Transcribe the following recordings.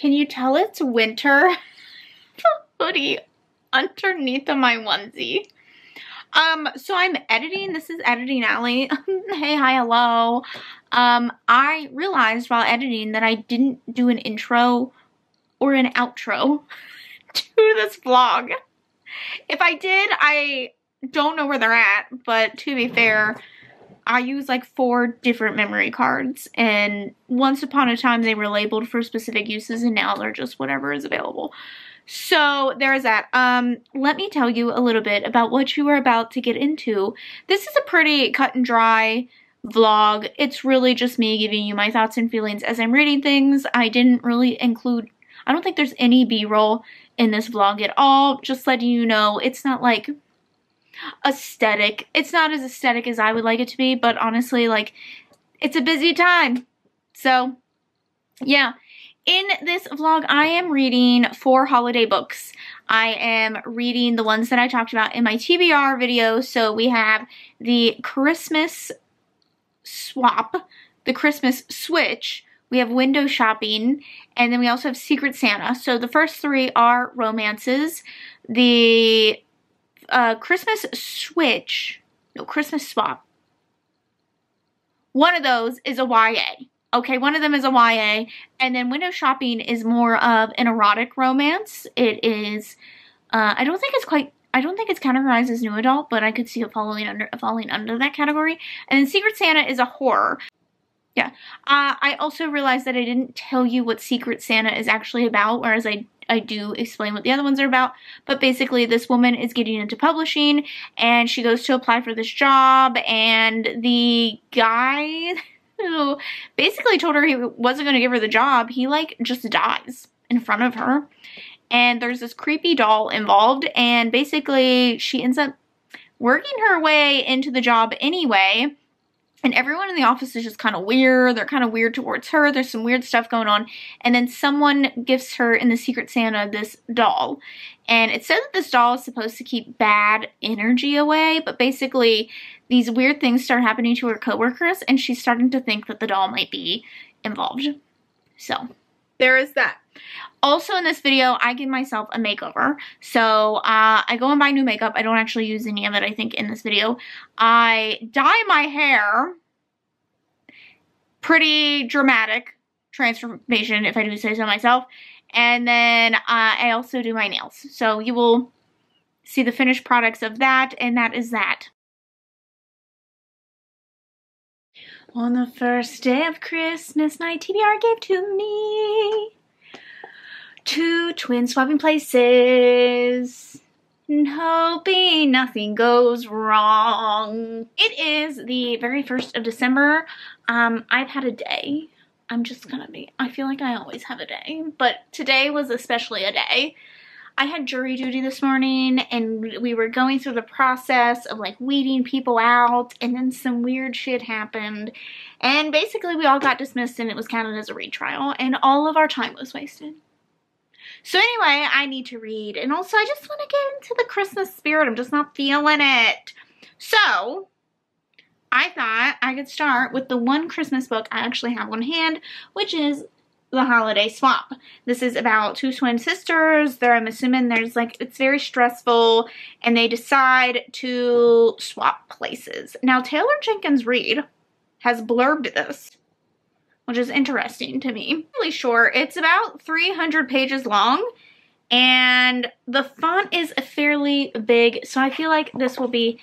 Can you tell it's winter? The hoodie underneath of my onesie. So I'm editing. This is Editing Alley. Hey, hi, hello. I realized while editing that I didn't do an intro or an outro to this vlog. If I did, I don't know where they're at, but to be fair, I use like 4 different memory cards, and once upon a time they were labeled for specific uses, and now they're just whatever is available. So there's that. Let me tell you a little bit about what you are about to get into. This is a pretty cut and dry vlog. It's really just me giving you my thoughts and feelings as I'm reading things. I didn't really include, I don't think there's any B-roll in this vlog at all. Just letting you know, it's not like aesthetic. It's not as aesthetic as I would like it to be, but honestly, like, it's a busy time. So, yeah. In this vlog, I am reading 4 holiday books. I am reading the ones that I talked about in my TBR video. So we have the Christmas Swap, the Christmas Switch, we have Window Shopping, and then we also have Secret Santa. So the first 3 are romances. The Christmas Swap, one of those is a YA. Okay, one of them is a YA, and then Window Shopping is more of an erotic romance. It is, I don't think it's categorized as new adult, but I could see it falling under that category. And then Secret Santa is a horror. Yeah, I also realized that I didn't tell you what Secret Santa is actually about, whereas I do explain what the other ones are about. But basically, this woman is getting into publishing, and she goes to apply for this job, and the guy who basically told her he wasn't going to give her the job, he like just dies in front of her. And there's this creepy doll involved, and basically she ends up working her way into the job anyway. And everyone in the office is just kind of weird. They're kind of weird towards her. There's some weird stuff going on. And then someone gifts her in the Secret Santa this doll. And it says that this doll is supposed to keep bad energy away. But basically, these weird things start happening to her coworkers. And she's starting to think that the doll might be involved. So, there is that. Also in this video, I give myself a makeover. So, I go and buy new makeup. I don't actually use any of it, I think, in this video. I dye my hair. Pretty dramatic transformation, if I do say so myself. And then, I also do my nails. So, you will see the finished products of that, and that is that. On the first day of Christmas, my TBR gave to me 2 twins swapping places and hoping nothing goes wrong. It is the very 1st of December. I've had a day. I feel like I always have a day, but today was especially a day. I had jury duty this morning, and we were going through the process of like weeding people out, and then some weird shit happened, and basically we all got dismissed, and it was counted as a retrial, and all of our time was wasted. So anyway, I need to read, and also I just want to get into the Christmas spirit. I'm just not feeling it. So I thought I could start with the one Christmas book I actually have on hand, which is The Holiday Swap. This is about 2 twin sisters. I'm assuming there's like, it's very stressful, and they decide to swap places. Now, Taylor Jenkins Reid has blurbed this, which is interesting to me. Really short. It's about 300 pages long, and the font is fairly big, so I feel like this will be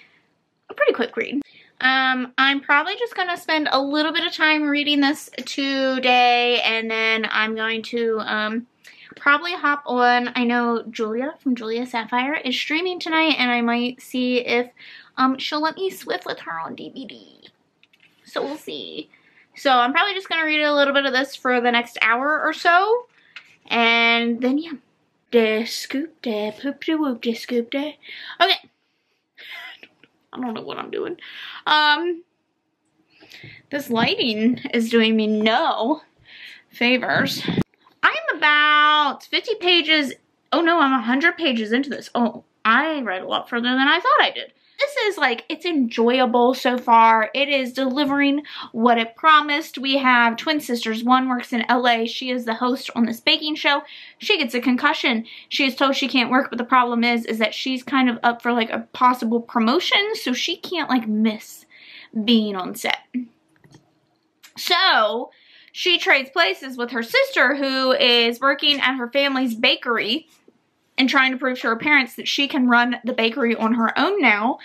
a pretty quick read. I'm probably just going to spend a little bit of time reading this today, and then I'm going to probably hop on. I know Julia from Julia Sapphire is streaming tonight, and I might see if she'll let me Swift with her on DVD. So we'll see. So I'm probably just going to read a little bit of this for the next hour or so, and then yeah. Da scoop da poop da whoop da scoop da. Okay. I don't know what I'm doing. This lighting is doing me no favors. I'm about 50 pages. Oh no, I'm 100 pages into this. Oh, I read a lot further than I thought I did. this is like, it's enjoyable so far. It is delivering what it promised. We have twin sisters. One works in LA. She is the host on this baking show. She gets a concussion. She is told she can't work, but the problem is that she's kind of up for like a possible promotion, so she can't like miss being on set. So she trades places with her sister, who is working at her family's bakery and trying to prove to her parents that she can run the bakery on her own now,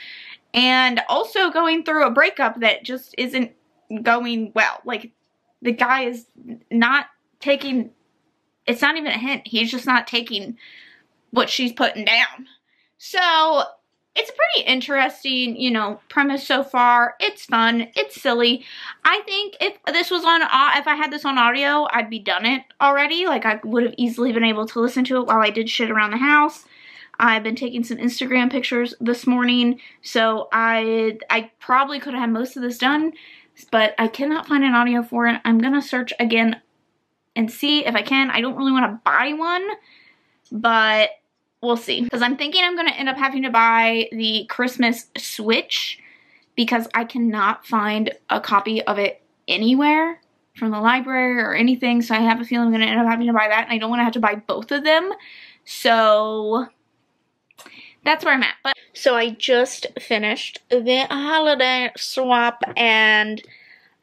and also going through a breakup that just isn't going well. Like, the guy is not taking, it's not even a hint, he's just not taking what she's putting down. So it's a pretty interesting, you know, premise so far. It's fun. It's silly. I think if this was on, if I had this on audio, I'd be done it already. Like, I would have easily been able to listen to it while I did shit around the house. I've been taking some Instagram pictures this morning, so I probably could have had most of this done, but I cannot find an audio for it. I'm gonna search again and see if I can. I don't really want to buy one, but we'll see, because I'm thinking I'm going to end up having to buy the Christmas Switch, because I cannot find a copy of it anywhere from the library or anything, so I have a feeling I'm going to end up having to buy that, and I don't want to have to buy both of them, so that's where I'm at. But so I just finished the holiday swap, and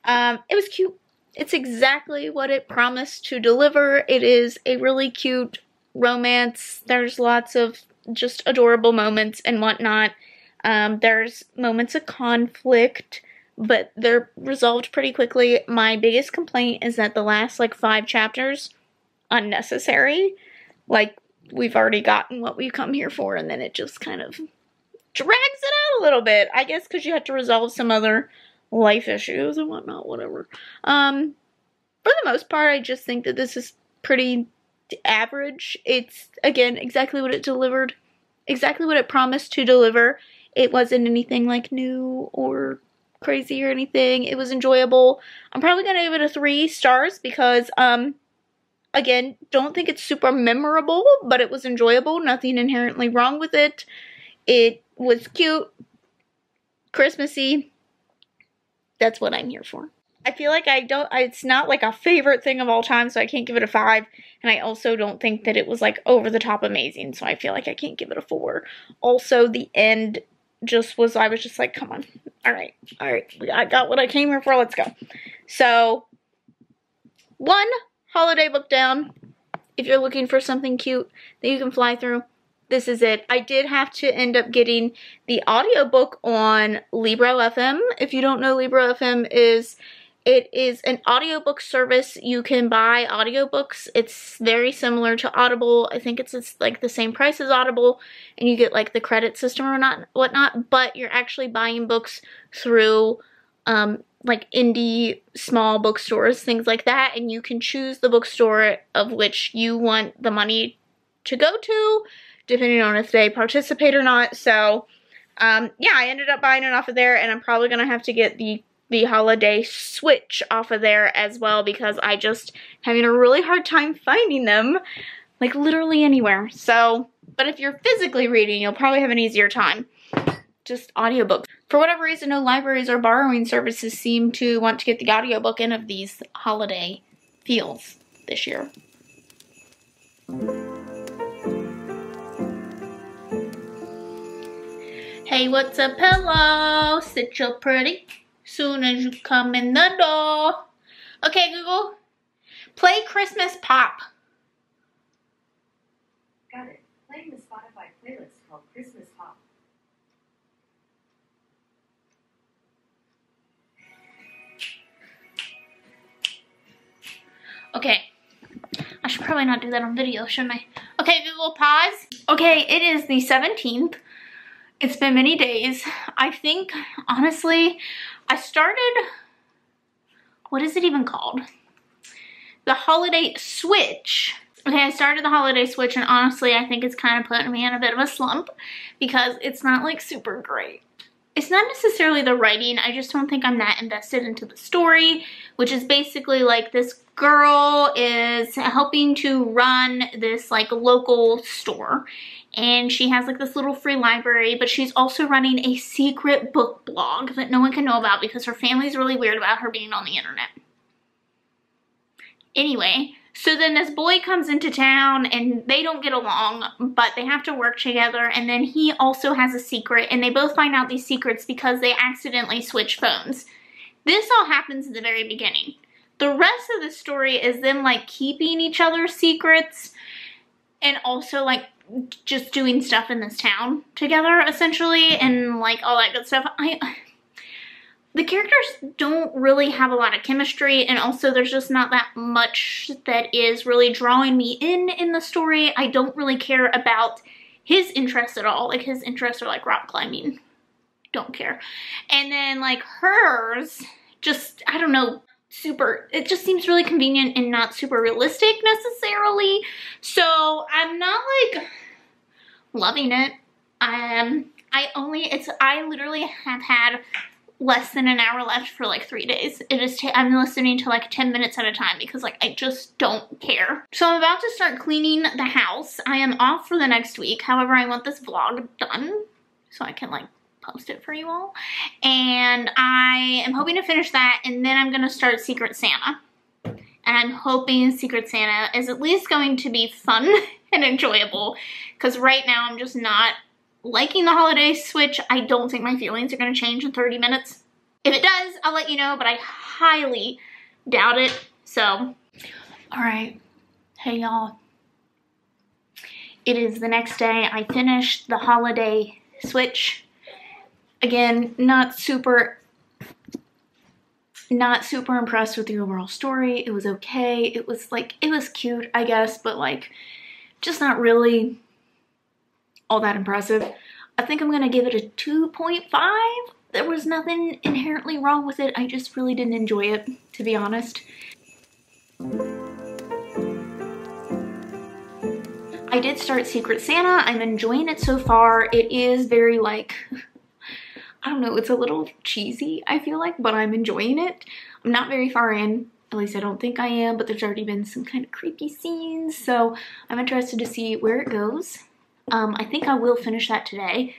it was cute. It's exactly what it promised to deliver. It is a really cute romance. There's lots of just adorable moments and whatnot. There's moments of conflict, but they're resolved pretty quickly. My biggest complaint is that the last like 5 chapters, unnecessary. Like, we've already gotten what we've come here for, and then it just kind of drags it out a little bit. I guess because you have to resolve some other life issues and whatnot, whatever. For the most part, I just think that this is pretty average. It's, again, exactly what it delivered, exactly what it promised to deliver. It wasn't anything like new or crazy or anything. It was enjoyable. I'm probably gonna give it a 3 stars because again, don't think it's super memorable, but it was enjoyable. Nothing inherently wrong with it. It was cute, Christmassy. That's what I'm here for. I feel like it's not like a favorite thing of all time, so I can't give it a 5. And I also don't think that it was like over the top amazing, so I feel like I can't give it a 4. Also, the end just was, I was just like, come on. All right. I got what I came here for. Let's go. So, 1 holiday book down. If you're looking for something cute that you can fly through, this is it. I did have to end up getting the audiobook on Libro FM. If you don't know, Libro FM is, it is an audiobook service. You can buy audiobooks. It's very similar to Audible. I think it's like the same price as Audible, and you get like the credit system or whatnot, but you're actually buying books through like indie small bookstores, things like that, and you can choose the bookstore of which you want the money to go to, depending on if they participate or not. So yeah, I ended up buying it off of there, and I'm probably gonna have to get the holiday Switch off of there as well, because I just having a really hard time finding them, like literally anywhere. So, but if you're physically reading, you'll probably have an easier time. Just audiobooks. For whatever reason, no libraries or borrowing services seem to want to get the audiobook in of these holiday feels this year. Hey, what's up, hello? Sit your pretty soon as you come in the door. Okay, Google, play Christmas pop. Got it. Playing the Spotify playlist called Christmas Pop. Okay, I should probably not do that on video, shouldn't I? Okay, Google, pause. Okay, it is the 17th. It's been many days. I think, honestly, I started, what is it even called? The holiday switch. Okay, I started the holiday switch, and honestly, I think it's kind of putting me in a bit of a slump because it's not like super great. It's not necessarily the writing, I just don't think I'm that invested into the story, which is basically like this girl is helping to run this like local store, and she has like this little free library, but she's also running a secret book blog that no one can know about because her family's really weird about her being on the internet. Anyway, so then this boy comes into town and they don't get along, but they have to work together, and then he also has a secret, and they both find out these secrets because they accidentally switch phones. This all happens at the very beginning. The rest of the story is them like keeping each other's secrets and also like just doing stuff in this town together essentially, and like all that good stuff. The characters don't really have a lot of chemistry, and also there's just not that much that is really drawing me in the story. I don't really care about his interests at all. Like his interests are like rock climbing. Don't care. And then like hers, just, I don't know, it just seems really convenient and not super realistic necessarily. So I'm not like loving it. I literally have had less than an hour left for like 3 days. I'm listening to like 10 minutes at a time because like I just don't care. So I'm about to start cleaning the house. I am off for the next week. However, I want this vlog done so I can like post it for you all. And I am hoping to finish that, and then I'm gonna start Secret Santa. And I'm hoping Secret Santa is at least going to be fun and enjoyable, because right now I'm just not liking the holiday switch. I don't think my feelings are going to change in 30 minutes. If it does, I'll let you know, but I highly doubt it. So, alright. Hey y'all. It is the next day. I finished the holiday switch. Again, not super impressed with the overall story. It was okay. It was cute, I guess, but like just not really all that impressive. I think I'm gonna give it a 2.5. There was nothing inherently wrong with it. I just really didn't enjoy it, to be honest. I did start Secret Santa. I'm enjoying it so far. It is very like, I don't know, it's a little cheesy, I feel like, but I'm enjoying it. I'm not very far in. At least I don't think I am, but there's already been some kind of creepy scenes, so I'm interested to see where it goes. I think I will finish that today.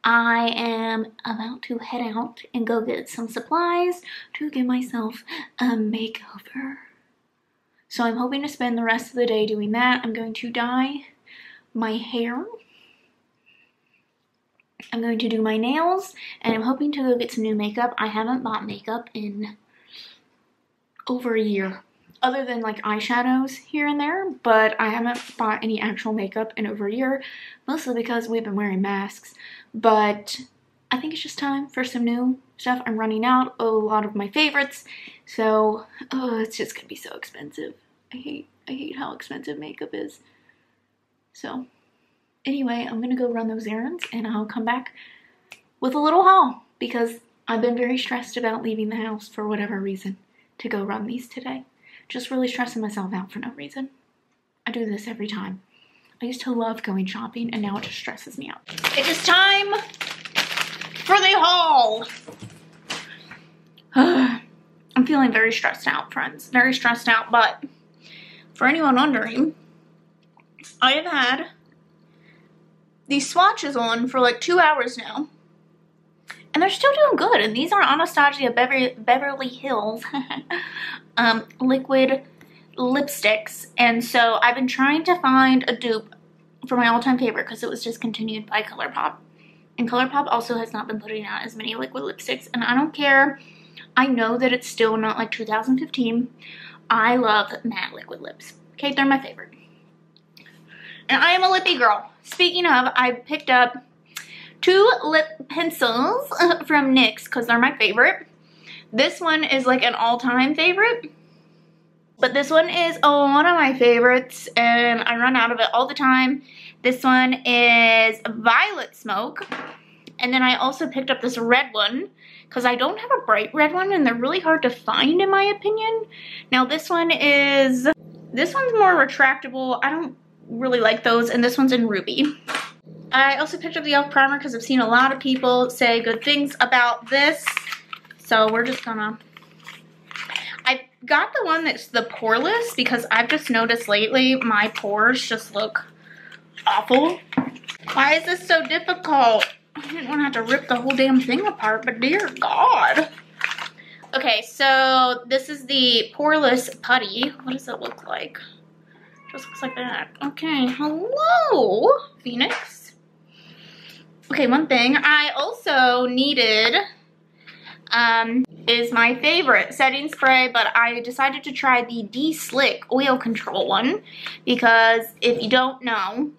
I am about to head out and go get some supplies to give myself a makeover. So I'm hoping to spend the rest of the day doing that. I'm going to dye my hair. I'm going to do my nails, and I'm hoping to go get some new makeup. I haven't bought makeup in over a year. Other than like eyeshadows here and there, but I haven't bought any actual makeup in over a year, mostly because we've been wearing masks. But I think it's just time for some new stuff. I'm running out of a lot of my favorites, so it's just gonna be so expensive. I hate how expensive makeup is. So anyway, I'm gonna go run those errands, and I'll come back with a little haul because I've been very stressed about leaving the house for whatever reason to go run these today. Just really stressing myself out for no reason. I do this every time. I used to love going shopping, and now it just stresses me out. It is time for the haul. I'm feeling very stressed out, friends. Very stressed out, but for anyone wondering, I have had these swatches on for like 2 hours now, and they're still doing good. And these are Anastasia Beverly Hills liquid lipsticks. And so I've been trying to find a dupe for my all-time favorite because it was discontinued by ColourPop. And ColourPop also has not been putting out as many liquid lipsticks. And I don't care. I know that it's still not like 2015. I love matte liquid lips. Okay, they're my favorite. And I am a lippy girl. Speaking of, I picked up 2 lip pencils from NYX because they're my favorite. This one is like an all-time favorite, but this one is one of my favorites, and I run out of it all the time. This one is Violet Smoke, and then I also picked up this red one because I don't have a bright red one, and they're really hard to find in my opinion. Now this one's more retractable. I don't really like those, and this one's in Ruby. I also picked up the e.l.f. primer because I've seen a lot of people say good things about this. So we're just gonna... I got the one that's the poreless because I've just noticed lately my pores just look awful. Why is this so difficult? I didn't want to have to rip the whole damn thing apart, but dear God. Okay, so this is the poreless putty. What does it look like? Just looks like that. Okay, hello, Phoenix. Okay, one thing I also needed is my favorite setting spray, but I decided to try the De-Slick oil control one because if you don't know,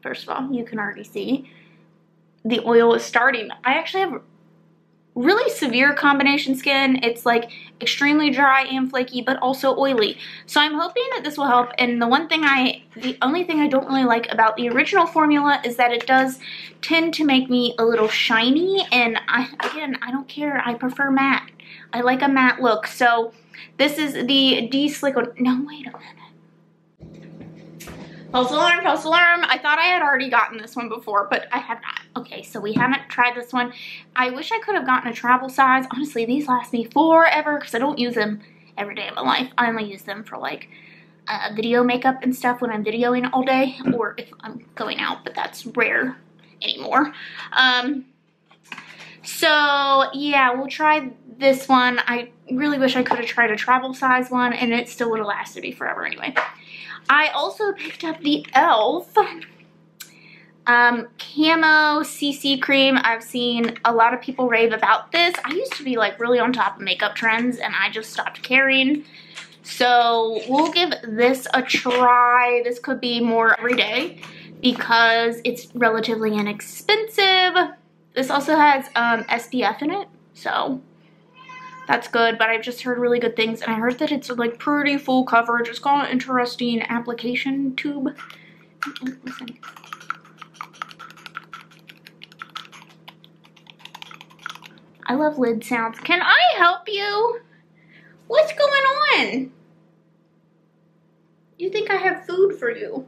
first of all, you can already see the oil is starting. I actually have really severe combination skin. It's like extremely dry and flaky, but also oily. So I'm hoping that this will help. And the only thing I don't really like about the original formula is that it does tend to make me a little shiny. And again, I don't care. I prefer matte. I like a matte look. So this is the De-Slick. No, wait a minute. False alarm, false alarm. I thought I had already gotten this one before, but I have not. Okay, so we haven't tried this one. I wish I could have gotten a travel size. Honestly, these last me forever because I don't use them every day of my life. I only use them for like video makeup and stuff when I'm videoing all day or if I'm going out, but that's rare anymore. So yeah, we'll try this one. I really wish I could have tried a travel size one and it still would have lasted me forever anyway. I also picked up the e.l.f. Camo CC cream. I've seen a lot of people rave about this. I used to be like really on top of makeup trends and I just stopped caring. So we'll give this a try. This could be more every day because it's relatively inexpensive. This also has SPF in it, so that's good, but I've just heard really good things, and I heard that it's like pretty full coverage. It's got an interesting application tube. Listen. I love lid sounds. Can I help you? What's going on? You think I have food for you?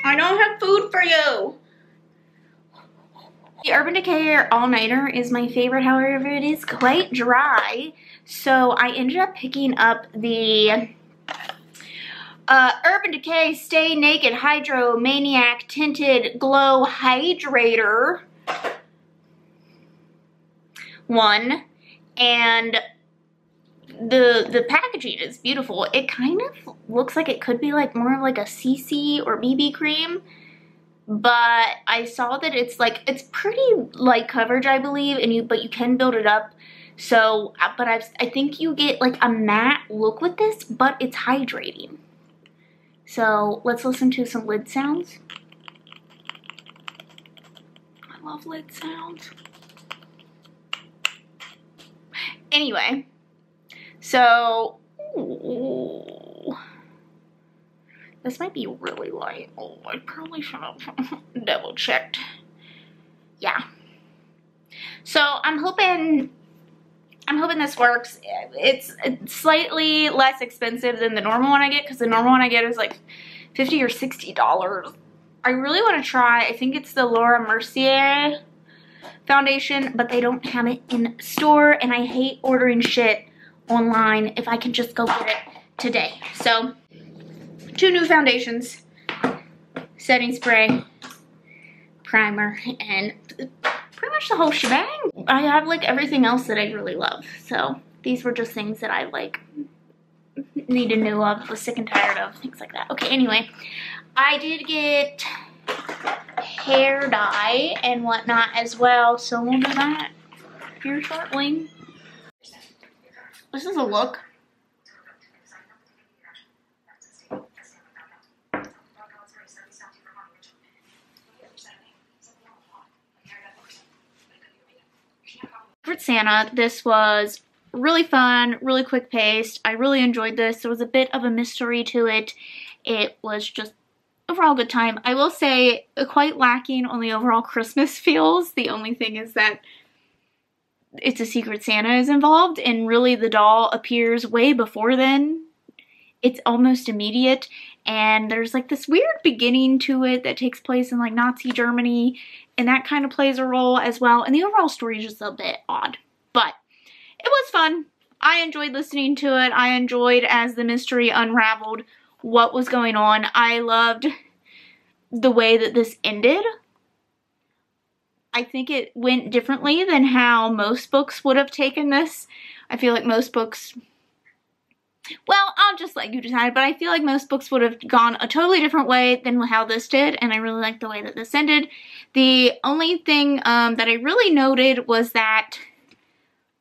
I don't have food for you. The Urban Decay All-Nighter is my favorite, however it is quite dry. So I ended up picking up the Urban Decay Stay Naked Hydro Maniac Tinted Glow Hydrator one. And the packaging is beautiful. It kind of looks like it could be like more of like a CC or BB cream. But I saw that it's pretty light coverage, I believe, but you can build it up. So, but I think you get like a matte look with this, but it's hydrating. So let's listen to some lid sounds. I love lid sounds. Anyway, so ooh. This might be really light. Oh, I probably should have double checked. Yeah. So I'm hoping this works. It's slightly less expensive than the normal one I get because the normal one I get is like $50 or $60. I really want to try. I think it's the Laura Mercier foundation, but they don't have it in store, and I hate ordering shit online if I can just go get it today. So 2 new foundations, setting spray, primer, and pretty much the whole shebang. I have like everything else that I really love. So these were just things that I like needed new of, was sick and tired of, things like that. Okay, anyway, I did get hair dye and whatnot as well, so we'll do that here shortly. This is a look. Secret Santa, this was really fun, really quick paced. I really enjoyed this. There was a bit of a mystery to it. It was just overall good time. I will say quite lacking on the overall Christmas feels. The only thing is that it's a Secret Santa is involved, and really the doll appears way before then. It's almost immediate, and there's like this weird beginning to it that takes place in like Nazi Germany, and that kind of plays a role as well. And the overall story is just a bit odd, but it was fun. I enjoyed listening to it. I enjoyed as the mystery unraveled what was going on. I loved the way that this ended. I think it went differently than how most books would have taken this. I feel like most books, well, I'll just let you decide, but I feel like most books would have gone a totally different way than how this did, and I really like the way that this ended. The only thing that I really noted was that,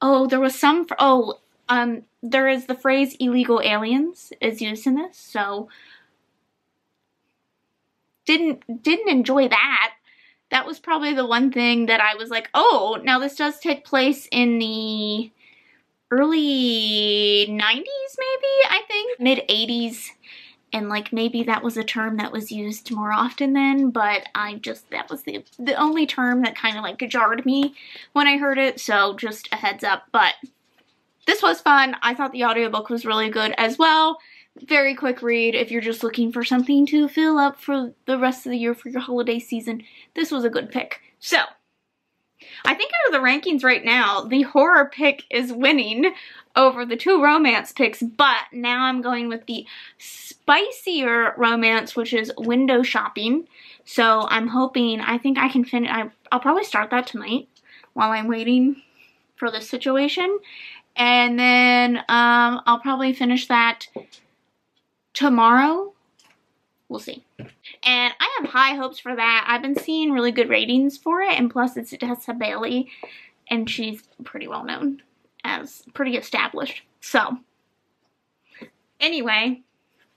there was some, there is the phrase illegal aliens is used in this, so didn't enjoy that. That was probably the one thing that I was like, oh, now this does take place in the early 90s, maybe, I think. Mid-80s, and like maybe that was a term that was used more often then, but that was the only term that kind of like jarred me when I heard it, so just a heads up. But this was fun. I thought the audiobook was really good as well. Very quick read if you're just looking for something to fill up for the rest of the year for your holiday season. This was a good pick. So, I think out of the rankings right now, the horror pick is winning over the 2 romance picks, but now I'm going with the spicier romance, which is Window Shopping. So I'm hoping, I think I can finish, I'll probably start that tonight while I'm waiting for this situation. And then I'll probably finish that tomorrow. We'll see. And I have high hopes for that. I've been seeing really good ratings for it, and plus it's Tessa Bailey, and she's pretty well known as pretty established. So, anyway,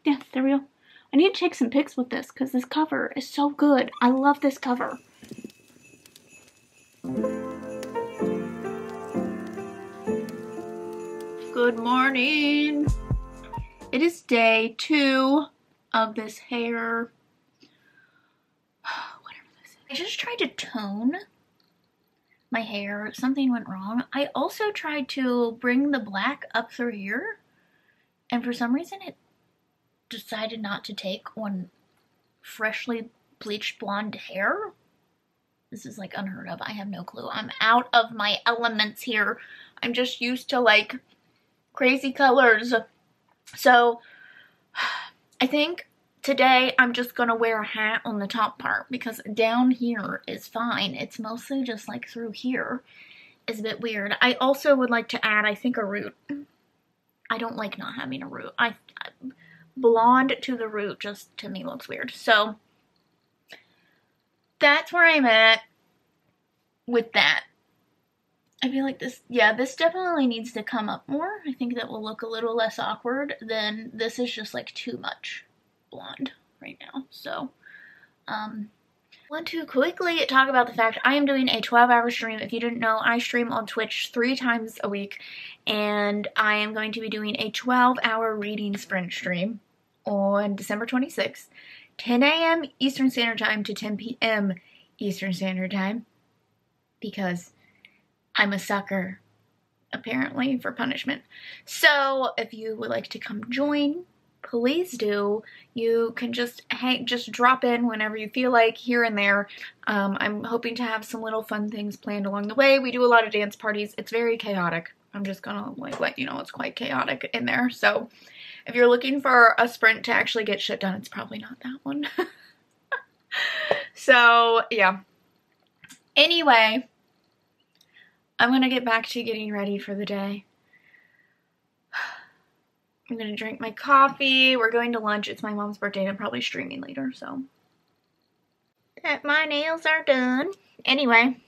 yeah, there we go. I need to take some pics with this because this cover is so good. I love this cover. Good morning. It is day 2 of this hair, whatever this is. I just tried to tone my hair. Something went wrong. I also tried to bring the black up through here, and for some reason it decided not to take on freshly bleached blonde hair. This is like unheard of. I have no clue. I'm out of my elements here. I'm just used to like crazy colors. So I think today I'm just gonna wear a hat on the top part because down here is fine. It's mostly just like through here is a bit weird. I also would like to add, I think, a root. I don't like not having a root. Blonde to the root just to me looks weird. So that's where I'm at with that. I feel like this, yeah, this definitely needs to come up more. I think that will look a little less awkward than this is just like too much blonde right now. So, I want to quickly talk about the fact I am doing a 12-hour stream. If you didn't know, I stream on Twitch 3 times a week, and I am going to be doing a 12-hour reading sprint stream on December 26th, 10 a.m. Eastern Standard Time to 10 p.m. Eastern Standard Time, because I'm a sucker, apparently, for punishment. So, if you would like to come join, please do. You can just drop in whenever you feel like, here and there. I'm hoping to have some little fun things planned along the way. We do a lot of dance parties. It's very chaotic. I'm just gonna like let you know it's quite chaotic in there. So, if you're looking for a sprint to actually get shit done, it's probably not that one. So, yeah. Anyway, I'm gonna get back to getting ready for the day. I'm gonna drink my coffee. We're going to lunch. It's my mom's birthday and I'm probably streaming later, so. My nails are done. Anyway,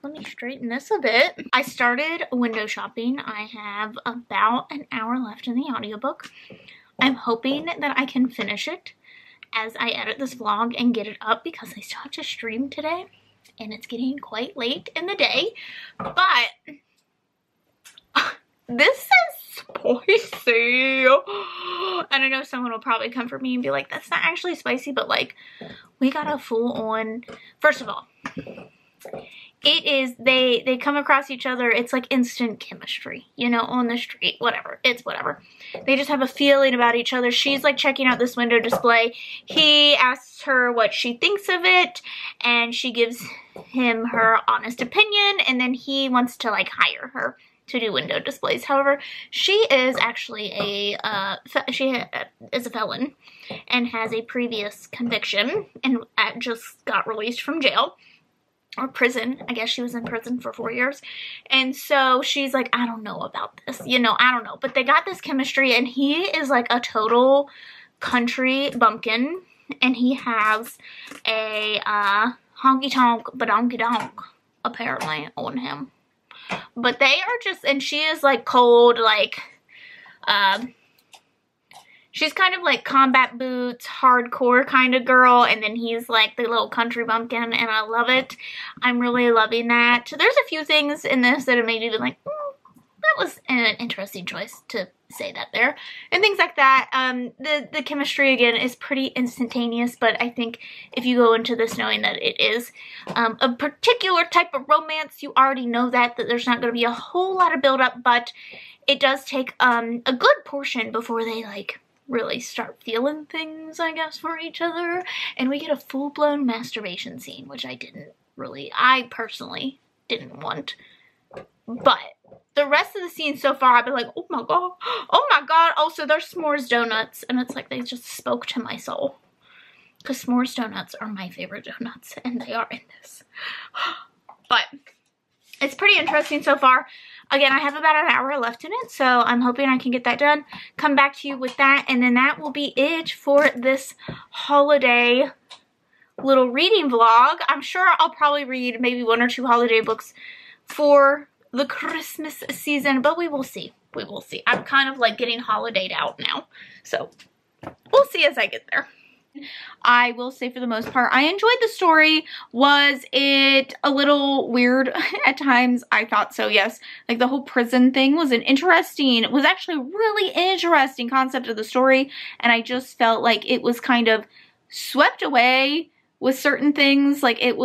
let me straighten this a bit. I started window shopping. I have about an hour left in the audiobook. I'm hoping that I can finish it as I edit this vlog and get it up because I still have to stream today. And it's getting quite late in the day, but this is spicy. And I know someone will probably come for me and be like, that's not actually spicy, but like, we got a full on, first of all, it is, they come across each other, it's like instant chemistry, you know, on the street, whatever, it's whatever. They just have a feeling about each other. She's like checking out this window display. He asks her what she thinks of it, and she gives him her honest opinion, and then he wants to like hire her to do window displays. However, she is actually she is a felon and has a previous conviction and just got released from jail. Or prison. I guess she was in prison for 4 years. And so she's like, I don't know about this. You know, I don't know. But they got this chemistry, and he is like a total country bumpkin. And he has a honky-tonk badonky-donk, apparently, on him. But they are just, and she is like cold, like, she's kind of like combat boots, hardcore kind of girl, and then he's like the little country bumpkin, and I love it. I'm really loving that. So there's a few things in this that have made me be like, that was an interesting choice to say that there, and things like that. The chemistry, again, is pretty instantaneous, but I think if you go into this knowing that it is a particular type of romance, you already know that there's not going to be a whole lot of build-up, but it does take a good portion before they, like, really start feeling things, I guess, for each other. And we get a full-blown masturbation scene, which I personally didn't want. But the rest of the scene so far, I've been like, oh my god, oh my god. Also, there's s'mores donuts, and it's like they just spoke to my soul. Because s'mores donuts are my favorite donuts, and they are in this. But it's pretty interesting so far. Again, I have about an hour left in it, so I'm hoping I can get that done. Come back to you with that, and then that will be it for this holiday little reading vlog. I'm sure I'll probably read maybe 1 or 2 holiday books for the Christmas season, but we will see. We will see. I'm kind of like getting holidayed out now, so we'll see as I get there. I will say for the most part, I enjoyed the story. Was it a little weird at times? I thought so, yes. Like the whole prison thing was it was actually a really interesting concept of the story, and I just felt like it was kind of swept away with certain things. Like it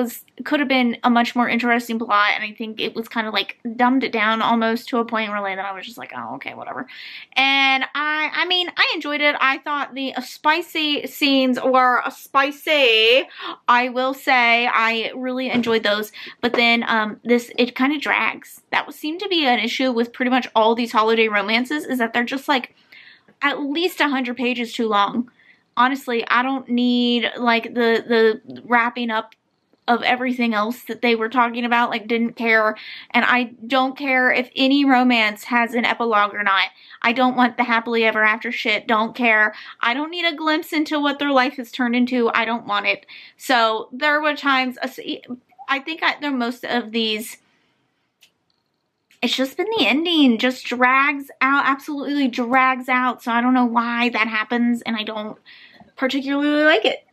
could have been a much more interesting plot, and I think it was kind of like dumbed it down almost to a point really that I was just like, oh, okay, whatever. And I mean, I enjoyed it. I thought the spicy scenes were spicy. I will say I really enjoyed those, but then it kind of drags. That seemed to be an issue with pretty much all these holiday romances, is that they're just like at least 100 pages too long. Honestly, I don't need, like, the wrapping up of everything else that they were talking about. Like, didn't care. And I don't care if any romance has an epilogue or not. I don't want the happily ever after shit. Don't care. I don't need a glimpse into what their life has turned into. I don't want it. So, there were times, I think most of these, it's just been the ending. Just drags out, absolutely drags out. So, I don't know why that happens, and I don't particularly like it.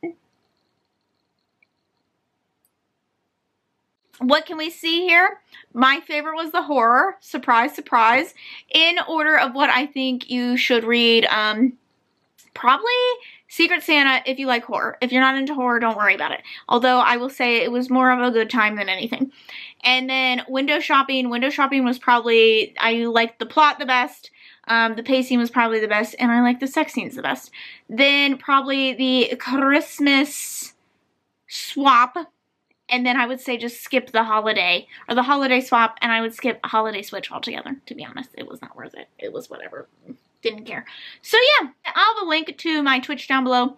What can we see here? My favorite was the horror. Surprise, surprise. In order of what I think you should read, probably Secret Santa if you like horror. If you're not into horror, don't worry about it. Although I will say it was more of a good time than anything. And then Window Shopping. Window Shopping was probably, I liked the plot the best. The pacing was probably the best, and I like the sex scenes the best. Then probably the Christmas Swap, and then I would say just skip the holiday, or the holiday swap, and I would skip Holiday Switch altogether, to be honest. It was not worth it. It was whatever. Didn't care. So yeah, I'll have a link to my Twitch down below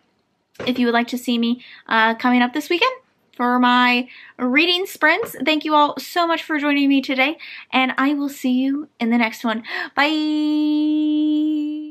if you would like to see me coming up this weekend for my reading sprints. Thank you all so much for joining me today, and I will see you in the next one. Bye!